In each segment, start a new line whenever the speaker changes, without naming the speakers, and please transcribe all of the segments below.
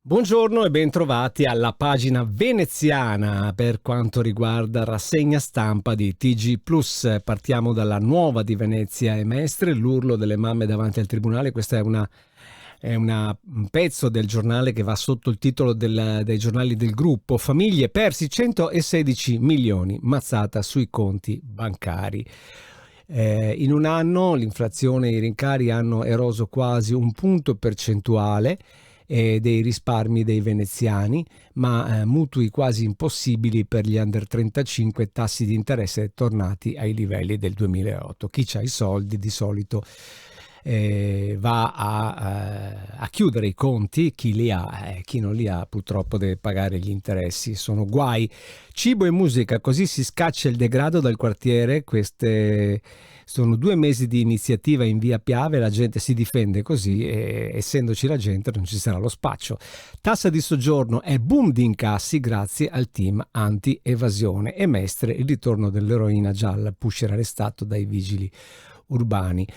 Buongiorno e bentrovati alla pagina veneziana per quanto riguarda rassegna stampa di TG Plus. Partiamo dalla nuova di Venezia e Mestre, l'urlo delle mamme davanti al tribunale. Questa un pezzo del giornale che va sotto il titolo dei giornali del gruppo. Famiglie persi 116 milioni, mazzata sui conti bancari. In un anno l'inflazione e i rincari hanno eroso quasi un punto percentuale dei risparmi dei veneziani, ma mutui quasi impossibili per gli under 35, tassi di interesse tornati ai livelli del 2008. Chi ha i soldi di solito va a chiudere i conti, chi li ha, chi non li ha purtroppo deve pagare gli interessi, sono guai. Cibo e musica, così si scaccia il degrado dal quartiere. Queste sono 2 mesi di iniziativa in via Piave, la gente si difende così e essendoci la gente non ci sarà lo spaccio. Tassa di soggiorno è boom di incassi grazie al team anti-evasione e Mestre, il ritorno dell'eroina gialla, pusher arrestato dai vigili urbani.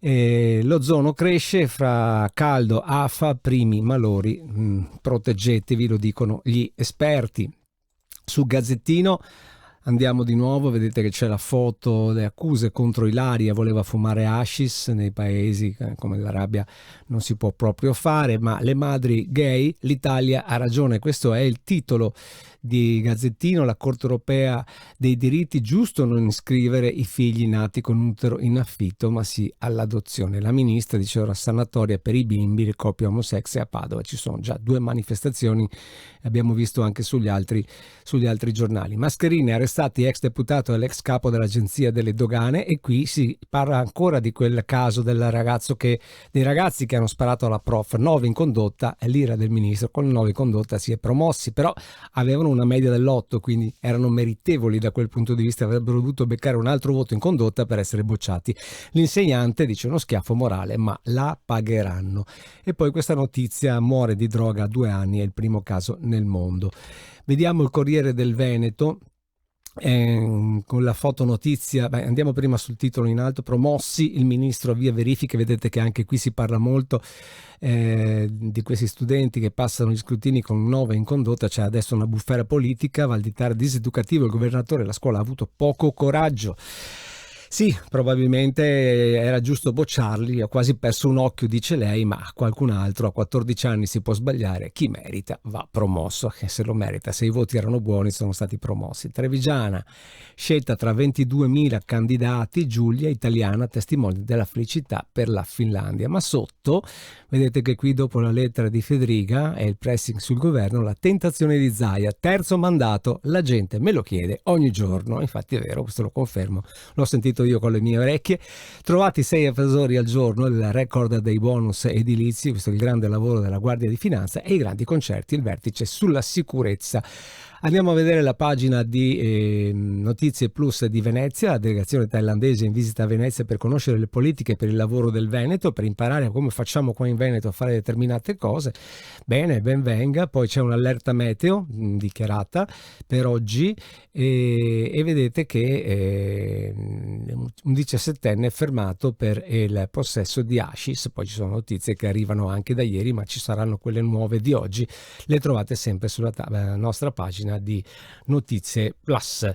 L'ozono cresce fra caldo, afa, primi malori, proteggetevi, lo dicono gli esperti. Sul Gazzettino andiamo di nuovo, vedete che c'è la foto, le accuse contro Ilaria, voleva fumare hashish nei paesi come l'Arabia non si può proprio fare, ma le madri gay, l'Italia ha ragione, questo è il titolo di Gazzettino. La Corte Europea dei diritti, giusto non iscrivere i figli nati con utero in affitto, ma sì all'adozione. La ministra dice ora sanatoria per i bimbi, le coppie omosessuali. A Padova ci sono già 2 manifestazioni, abbiamo visto anche sugli altri giornali. Mascherine, arrestati ex deputato e l'ex capo dell'agenzia delle dogane, e qui si parla ancora di quel caso dei ragazzi che hanno sparato alla prof, 9 in condotta, è l'ira del ministro, con 9 in condotta si è promossi, però avevano una media dell'8, quindi erano meritevoli da quel punto di vista, avrebbero dovuto beccare un altro voto in condotta per essere bocciati. L'insegnante dice uno schiaffo morale, ma la pagheranno. E poi questa notizia: muore di droga a 2 anni, è il primo caso nel mondo. Vediamo il Corriere del Veneto. Con la fotonotizia, andiamo prima sul titolo in alto: promossi, il ministro via verifiche. Vedete che anche qui si parla molto di questi studenti che passano gli scrutini con 9 in condotta. C'è adesso una bufera politica, Valditara diseducativo, il governatore, la scuola ha avuto poco coraggio. Sì, probabilmente era giusto bocciarli, ho quasi perso un occhio, dice lei, ma qualcun altro a 14 anni si può sbagliare, chi merita va promosso, che se lo merita, se i voti erano buoni sono stati promossi. Trevigiana, scelta tra 22.000 candidati, Giulia, italiana, testimone della felicità per la Finlandia. Ma sotto, vedete che qui dopo la lettera di Federica e il pressing sul governo, la tentazione di Zaia, terzo mandato, la gente me lo chiede ogni giorno, infatti è vero, questo lo confermo, l'ho sentito io con le mie orecchie. Trovati 6 evasori al giorno, il record dei bonus edilizi, questo è il grande lavoro della Guardia di Finanza, e i grandi concerti, il vertice sulla sicurezza. Andiamo a vedere la pagina di Notizie Plus di Venezia, la delegazione thailandese in visita a Venezia per conoscere le politiche per il lavoro del Veneto, per imparare come facciamo qua in Veneto a fare determinate cose. Bene, ben venga. Poi c'è un'allerta meteo dichiarata per oggi e vedete che un 17enne è fermato per il possesso di hashish. Poi ci sono notizie che arrivano anche da ieri, ma ci saranno quelle nuove di oggi. Le trovate sempre sulla nostra pagina di Notizie Plus.